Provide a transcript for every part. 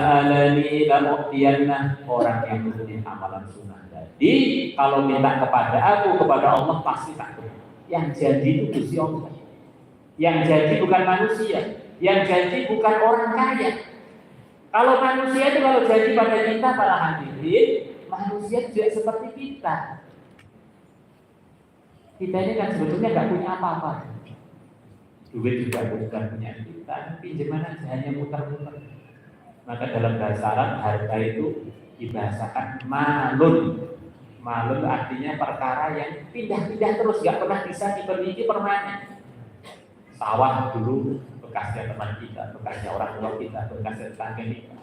alani lamu'tiyanna, orang yang rutin amalan sunnah. Jadi kalau minta kepada aku, kepada Allah pasti tak boleh. Yang janji itu Gusti Allah. Yang janji bukan manusia. Yang janji bukan orang kaya. Kalau manusia itu kalau janji pada kita para hadirin, manusia juga seperti kita. Kita ini kan sebetulnya nggak punya apa-apa. Duit juga bukan punya kita, pinjaman aja hanya muter-muter. Maka dalam bahasa Arab harta itu dibahasakan malun. Malun artinya perkara yang pindah-pindah terus, nggak pernah bisa dimiliki permanen. Sawah dulu bekasnya teman kita, bekasnya orang tua kita, bekasnya tetangga kita.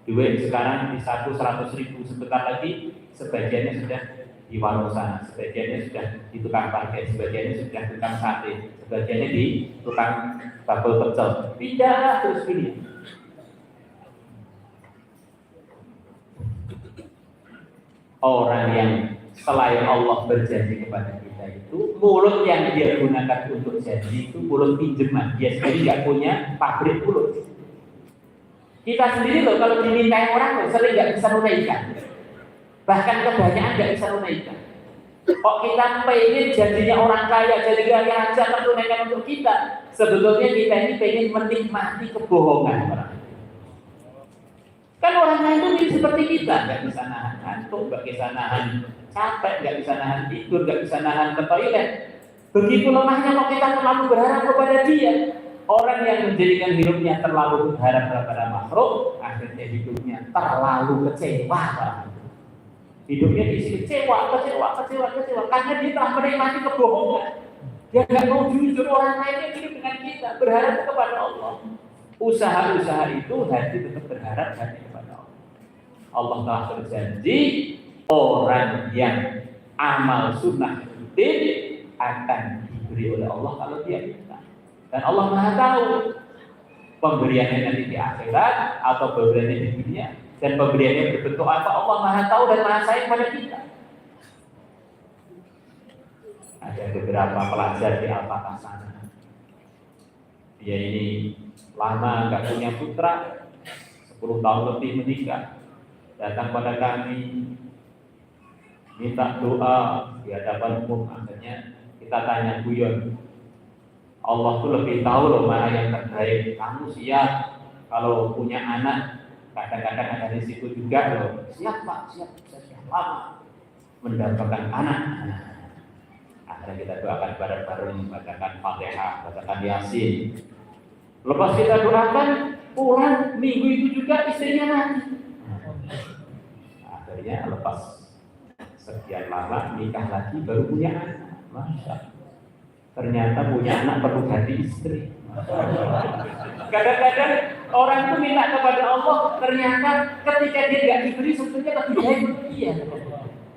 Duit sekarang di 100.000, sebentar lagi sebagiannya sudah di warung sana, sebagiannya sudah di tukang parkir, sebagiannya sudah di tukang sate, sebagiannya di tukang bakul pecel. Pindah terus gini. Orang yang selain Allah berjanji kepada kita itu, mulut yang dia gunakan untuk janji itu mulut pinjaman. Dia sendiri nggak punya pabrik mulut. Kita sendiri loh kalau dimintai orang loh sering nggak bisa menunaikan. Bahkan kebanyakan nggak bisa menunaikan. Kok kita pengen janjinya orang kaya, jadi kaya aja tertunaikan untuk kita. Sebetulnya kita ini pengen menikmati kebohongan orang. Kan orang lain itu seperti kita, nggak bisa nahan ngantuk, nggak bisa nahan capek, nggak bisa nahan tidur, nggak bisa nahan ke toilet. Begitu lemahnya kok kita terlalu berharap kepada dia. Orang yang menjadikan hidupnya terlalu berharap kepada makhluk, akhirnya hidupnya terlalu kecewa. Hidupnya diisi kecewa, karena dia telah menikmati kebohongan. Dia nggak mau jujur, orang lain yang hidup dengan kita, berharap kepada Allah. Usaha-usaha itu hati tetap berharap hati kepada Allah. Allah telah berjanji orang yang amal sunnah rutin akan diberi oleh Allah kalau dia minta. Dan Allah Maha tahu pemberiannya nanti di akhirat atau pemberiannya di dunia, dan pemberiannya berbentuk apa Allah Maha tahu dan Maha sayang pada kita. Ada beberapa pelajar di Al-Fatah sana. Dia ini lama nggak punya putra, 10 tahun lebih menikah, datang pada kami minta doa di hadapan umum. Akhirnya kita tanya, Buyon, Allah tuh lebih tahu loh mana yang terbaik. Kamu siap kalau punya anak, kadang-kadang ada risiko juga loh. Siap Pak, siap lama mendapatkan anak. Akhirnya kita doakan bareng-bareng, bacakan Fatihah, bacakan Yasin. Lepas kita doakan, pulang minggu itu juga istrinya mati. Akhirnya lepas sekian lama nikah lagi baru punya anak. Masya Allah. Ternyata punya anak perlu ganti istri. Kadang-kadang orang itu minta kepada Allah, ternyata ketika dia nggak diberi sebetulnya lebih baik untuk dia.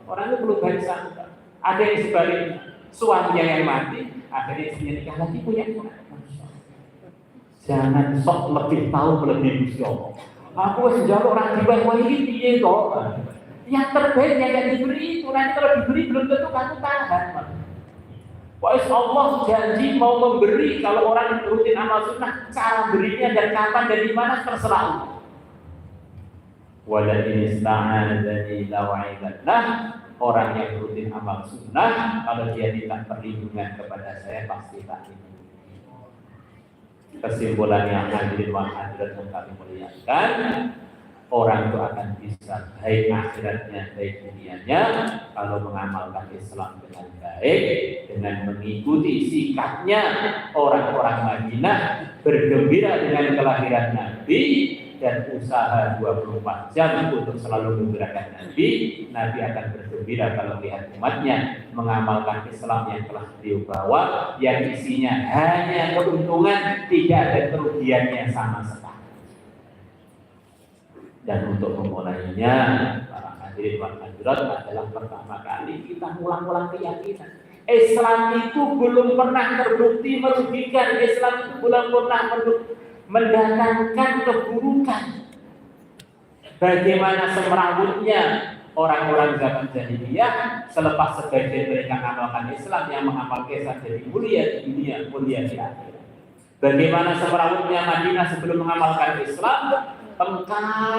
Orang itu perlu ganti sangka. Ada yang sebaliknya, suaminya yang mati, akhirnya istrinya nikah lagi punya anak. Jangan sok lebih tahu melebihi Gusti Allah. Aku wis njaluk orang dibah wae iki piye to? Yang terbaik yang gak diberi itu, nanti kalau diberi belum tentu kamu tahan. Wais Allah janji mau memberi kalau orang rutin amal sunnah, cara berinya dan kapan dan di mana terserah Allah. Wala in ista'adzani lawaidanah, orang yang rutin amal sunnah kalau dia minta perlindungan kepada saya pasti tak ini. Kesimpulannya hadirin wa hadirat yang kami muliakan, orang itu akan bisa baik akhiratnya baik dunianya kalau mengamalkan Islam dengan baik, dengan mengikuti sikapnya orang-orang Madinah, bergembira dengan kelahiran Nabi dan usaha 24 jam untuk selalu menggerakkan Nabi. Nabi akan bergembira kalau melihat umatnya mengamalkan Islam yang telah beliau bawa, yang isinya hanya keuntungan, tidak ada kerugiannya sama sekali. Dan untuk memulainya, para hadirin wal hadirat, adalah pertama kali kita ulang-ulang keyakinan Islam itu belum pernah terbukti merugikan. Islam itu belum pernah mendatangkan keburukan. Bagaimana semerawutnya orang-orang zaman jahiliyah, selepas sebagian mereka mengamalkan Islam, yang mengamalkan Islam jadi mulia di dunia, mulia di akhirat. Bagaimana semerawutnya Madinah sebelum mengamalkan Islam, tengkar